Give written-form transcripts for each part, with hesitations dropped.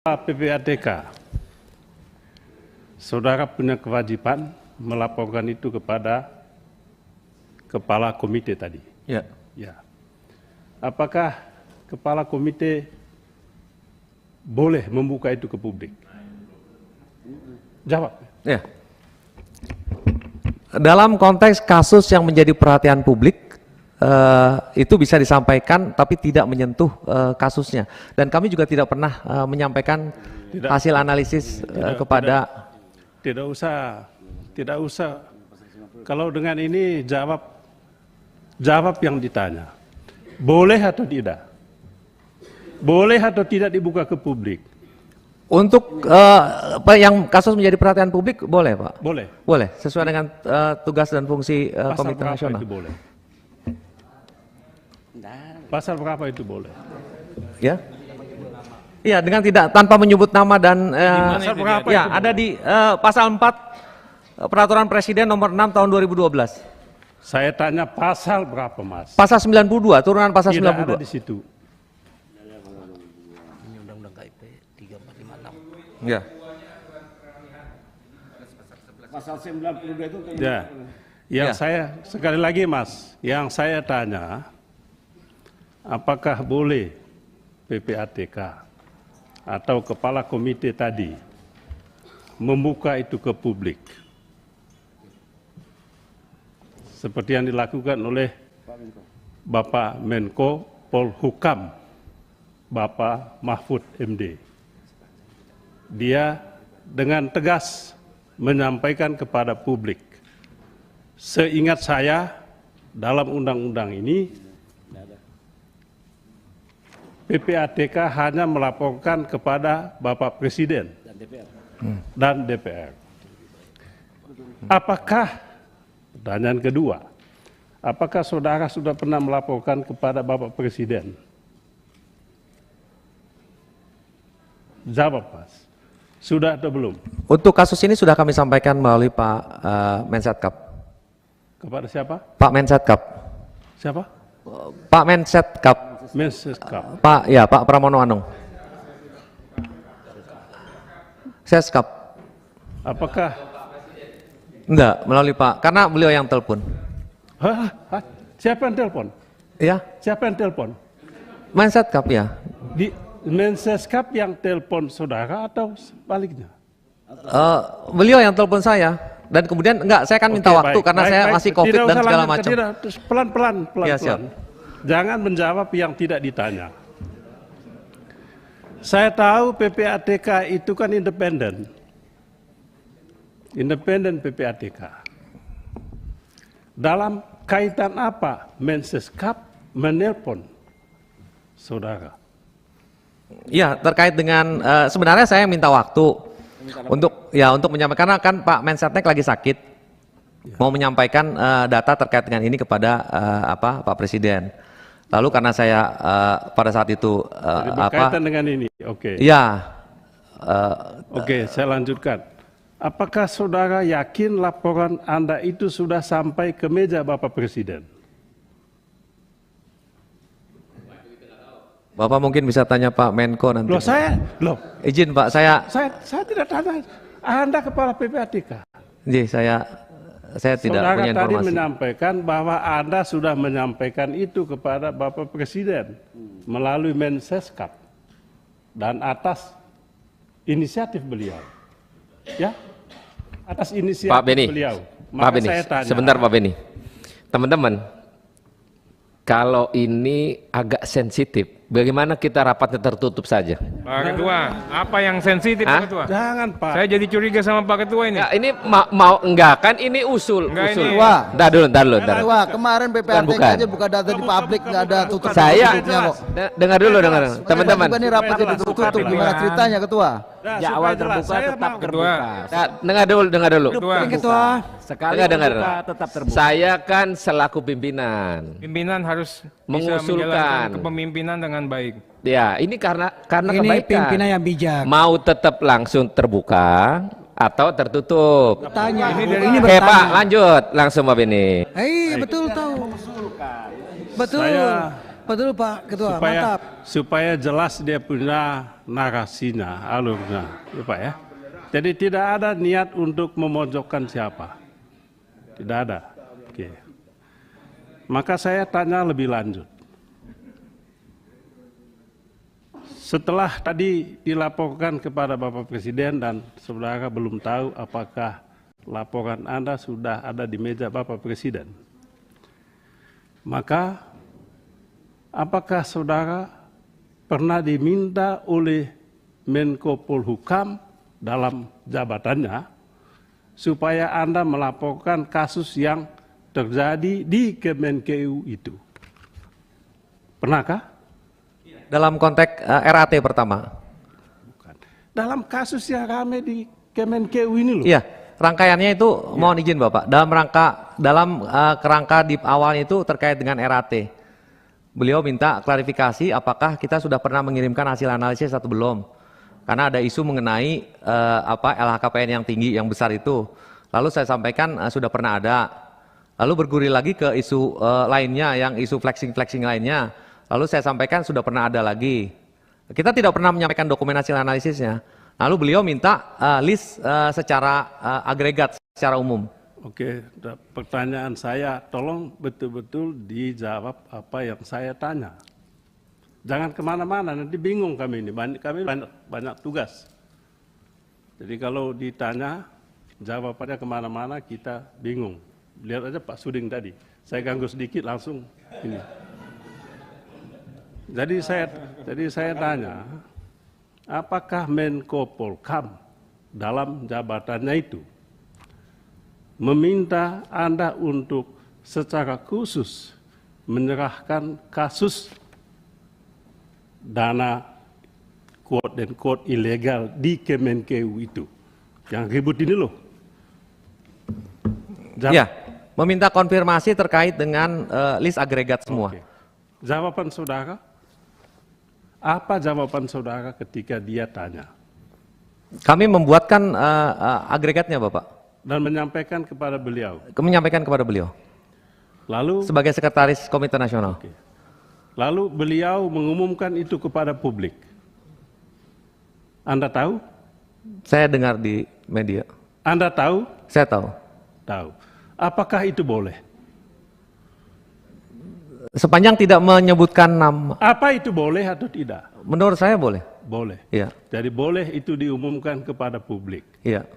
PPATK, saudara punya kewajiban melaporkan itu kepada kepala komite tadi. Ya. Ya. Apakah kepala komite boleh membuka itu ke publik? Jawab. Ya. Dalam konteks kasus yang menjadi perhatian publik, itu bisa disampaikan tapi tidak menyentuh kasusnya. Dan kami juga tidak pernah menyampaikan hasil analisis kepada... Tidak usah. Kalau dengan ini jawab yang ditanya. Boleh atau tidak? Boleh atau tidak dibuka ke publik? Untuk yang kasus menjadi perhatian publik boleh, Pak? Boleh. Boleh, sesuai dengan tugas dan fungsi Komite Pasal Nasional. berapa itu boleh? Pasal berapa itu boleh? Ya. Iya, dengan tanpa menyebut nama dan Pasal berapa ya, itu ada di pasal 4 Peraturan Presiden nomor 6 tahun 2012. Saya tanya pasal berapa, Mas? Pasal 92, turunan pasal Tidak 92. ada di situ. Undang-undang KIP 3456. Ya. Pasal 92 itu Ya. Yang Ya. saya sekali lagi, Mas, yang saya tanya, apakah boleh PPATK atau kepala komite tadi membuka itu ke publik? Seperti yang dilakukan oleh Bapak Menko Polhukam, Bapak Mahfud MD. Dia dengan tegas menyampaikan kepada publik, seingat saya dalam undang-undang ini, PPATK hanya melaporkan kepada Bapak Presiden dan DPR. Apakah, pertanyaan kedua, apakah saudara sudah pernah melaporkan kepada Bapak Presiden? Jawab, Mas. Sudah atau belum? Untuk kasus ini sudah kami sampaikan melalui Pak Mensetkap. Kepada siapa? Pak Mensetkap. Siapa? Pak Mensetkap. Mensekap. Pak Pramono Anung. Seskap. Apakah? Enggak, melalui Pak, karena beliau yang telepon. Hah? Siapa yang telepon? Ya, Siapa yang telepon? Mensetkap ya. Di Menseskap yang telepon saudara atau sebaliknya? Beliau yang telepon saya dan kemudian enggak, saya kan minta Oke, waktu baik, karena baik, saya baik. masih COVID Tidak dan usah segala lanjutkan, macam. tidak. Terus pelan-pelan. Ya, siap. Jangan menjawab yang tidak ditanya. Saya tahu PPATK itu kan independen. Independen PPATK. Dalam kaitan apa Menseskap menelpon saudara? Iya, terkait dengan sebenarnya saya minta waktu untuk menyampaikan, karena kan Pak Mensetnek lagi sakit, mau menyampaikan data terkait dengan ini kepada Pak Presiden. Lalu karena saya pada saat itu Jadi berkaitan dengan ini, oke. Iya. Oke, saya lanjutkan. Apakah saudara yakin laporan Anda itu sudah sampai ke meja Bapak Presiden? Bapak mungkin bisa tanya Pak Menko nanti. Izin Pak, Saya tidak tanya. Anda kepala PPATK. saya tidak Saudara punya tadi informasi. menyampaikan bahwa Anda sudah menyampaikan itu kepada Bapak Presiden melalui Menseskap dan atas inisiatif beliau. Ya, atas inisiatif Pak Beni, beliau. Pak Beni, saya tanya, sebentar Pak Beni. Teman-teman, kalau ini agak sensitif, bagaimana kita rapatnya tertutup saja? Pak Ketua, apa yang sensitif Hah? Pak Ketua? Jangan, Pak. Saya jadi curiga sama Pak Ketua ini. Enggak, ini mau enggak kan ini usul. Enggak, usul. ini- Wah. Ntar dulu. Wah, kemarin PPATK Bukan. aja buka data di publik, nggak ada tutup Saya tutupnya kok. dengar dulu teman-teman. Tiba-tiba nih rapatnya ditutup, gimana ceritanya Ketua? Nah, Ya, supaya awal jelas, terbuka saya tetap mau- Ketua, Nah, dengar dulu. Ketua, Sekali Dengar. terbuka tetap terbuka. Saya kan selaku pimpinan. pimpinan harus bisa Mengusulkan. menjalankan kepemimpinan dengan baik. Ya, ini karena Ini kebaikan. pimpinan yang bijak. Mau tetap langsung terbuka atau tertutup? Tanya. Ini Oke Pak, lanjut langsung Pak Beni. Betul tahu. Betul. Saya Apa dulu Pak Ketua? supaya Mantap. supaya jelas dia punya narasinya, alurnya, ya Pak ya. Jadi tidak ada niat untuk memojokkan siapa, tidak ada. Oke. Maka saya tanya lebih lanjut. Setelah tadi dilaporkan kepada Bapak Presiden dan saudara belum tahu apakah laporan Anda sudah ada di meja Bapak Presiden, maka apakah saudara pernah diminta oleh Menko Polhukam dalam jabatannya supaya Anda melaporkan kasus yang terjadi di Kemenkeu itu? Pernahkah? Dalam konteks RAT pertama. Bukan. Dalam kasus yang rame di Kemenkeu ini loh. Iya, rangkaiannya itu mohon izin Bapak. Dalam kerangka di awalnya itu terkait dengan RAT. Beliau minta klarifikasi apakah kita sudah pernah mengirimkan hasil analisis atau belum. Karena ada isu mengenai LHKPN yang tinggi, yang besar itu. Lalu saya sampaikan sudah pernah ada. Lalu bergulir lagi ke isu lainnya, yang isu flexing-flexing lainnya. Lalu saya sampaikan sudah pernah ada lagi. Kita tidak pernah menyampaikan dokumen hasil analisisnya. Lalu beliau minta list secara agregat, secara umum. Oke, pertanyaan saya tolong betul-betul dijawab apa yang saya tanya. Jangan kemana-mana, nanti bingung kami ini. Kami banyak tugas. Jadi kalau ditanya, jawabannya kemana-mana kita bingung. Lihat aja Pak Suding tadi. Saya ganggu sedikit langsung ini. Jadi saya tanya, apakah Menko Polhukam dalam jabatannya itu meminta Anda untuk secara khusus menyerahkan kasus dana quote dan quote ilegal di Kemenkeu itu, yang ribut ini loh? Ya, meminta konfirmasi terkait dengan list agregat semua. Oke. Jawaban saudara? Apa jawaban saudara ketika dia tanya? Kami membuatkan agregatnya Bapak. Dan menyampaikan kepada beliau. Menyampaikan kepada beliau. Lalu Sebagai sekretaris Komite Nasional. Lalu beliau mengumumkan itu kepada publik. Anda tahu? Saya dengar di media. Anda tahu? Saya tahu. Tahu. Apakah itu boleh? Sepanjang tidak menyebutkan nama. Apa itu boleh atau tidak? Menurut saya boleh. Boleh. Iya. Jadi boleh itu diumumkan kepada publik. Iya.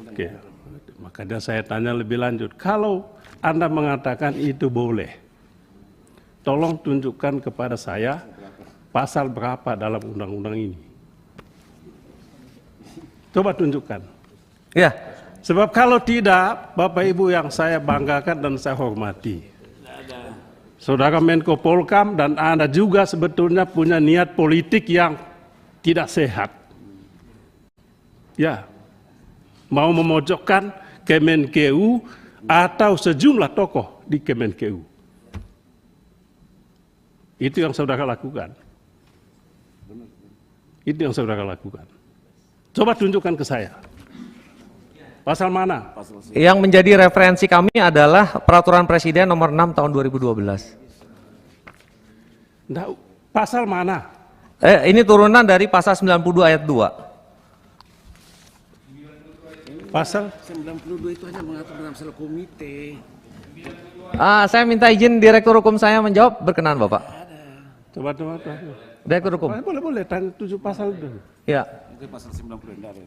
Oke. Makanya saya tanya lebih lanjut. Kalau Anda mengatakan itu boleh, tolong tunjukkan kepada saya pasal berapa dalam undang-undang ini. Coba tunjukkan. Iya. Sebab kalau tidak, Bapak Ibu yang saya banggakan dan saya hormati, Saudara Menko Polhukam dan Anda juga sebetulnya punya niat politik yang tidak sehat. Ya, mau memojokkan Kemenkeu atau sejumlah tokoh di Kemenkeu. Itu yang saudara lakukan. Itu yang saudara lakukan. Coba tunjukkan ke saya. Pasal mana? Yang menjadi referensi kami adalah Peraturan Presiden Nomor 6 Tahun 2012. Nah, pasal mana? Ini turunan dari Pasal 92 ayat 2. Pasal 92 itu hanya mengatur dalam masalah komite. Saya minta izin Direktur Hukum saya menjawab, berkenan Bapak. Coba. Direktur Hukum. Boleh, tanya 7 pasal dulu. Ya. Itu pasal 90 enggak ada.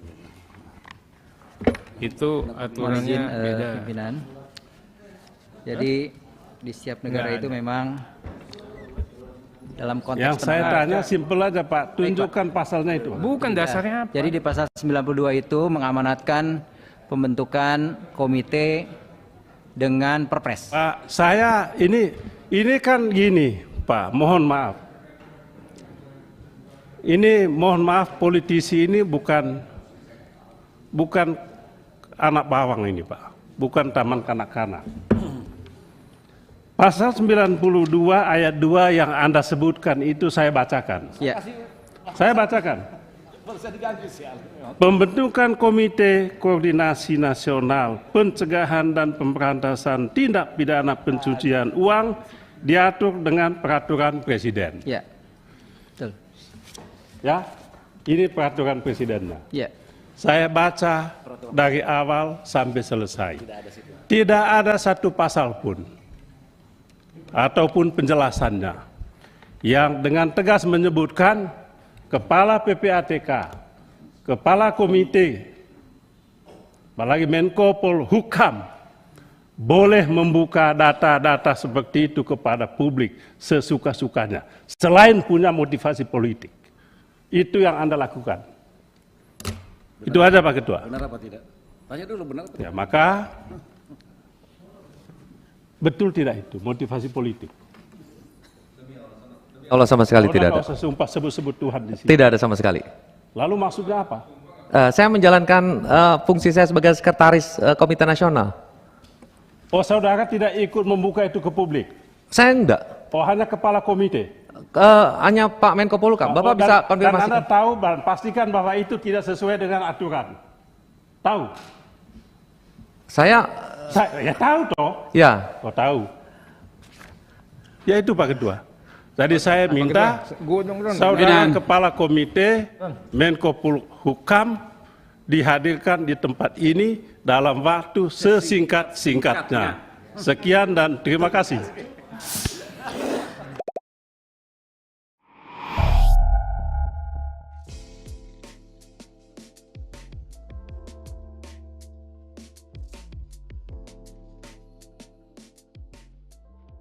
Itu aturannya beda. Pimpinan. Jadi di setiap negara itu memang dalam konteks Yang saya tanya simpel aja Pak, tunjukkan pasalnya itu. Bukan dasarnya apa? Jadi di pasal 92 itu mengamanatkan pembentukan komite dengan perpres. Pak, saya ini kan gini, Pak, mohon maaf. Ini mohon maaf, politisi ini bukan anak bawang ini Pak, bukan taman kanak-kanak. Pasal 92 ayat 2 yang Anda sebutkan itu saya bacakan. Ya. Saya bacakan. Pembentukan Komite Koordinasi Nasional Pencegahan dan Pemberantasan Tindak Pidana Pencucian Uang diatur dengan peraturan presiden. Ya. Betul. Ya, ini peraturan presidennya. Ya. Saya baca dari awal sampai selesai. Tidak ada satu pasal pun ataupun penjelasannya yang dengan tegas menyebutkan Kepala PPATK, Kepala Komite, apalagi Menko Polhukam boleh membuka data-data seperti itu kepada publik sesuka-sukanya, selain punya motivasi politik. Itu yang Anda lakukan. Itu aja Pak Ketua. Benar apa tidak? Tanya dulu benar apa tidak? Ya, maka betul tidak itu motivasi politik. Allah sama sekali Udah tidak ada. nggak usah sumpah sebut-sebut Tuhan di sini. Tidak ada sama sekali. Lalu maksudnya apa? Saya menjalankan fungsi saya sebagai sekretaris Komite Nasional. Oh, saudara tidak ikut membuka itu ke publik? Saya enggak. Oh, hanya kepala komite? Hanya Pak Menko Polhukam. Bapak Oh, bisa dan konfirmasi. Anda tahu dan pastikan bahwa itu tidak sesuai dengan aturan. Tahu? Saya Ya tahu toh. ya. Oh, tahu. Ya itu Pak Ketua. Jadi saya minta saudara kepala komite Menko Polhukam dihadirkan di tempat ini dalam waktu sesingkat-singkatnya. Sekian dan terima kasih.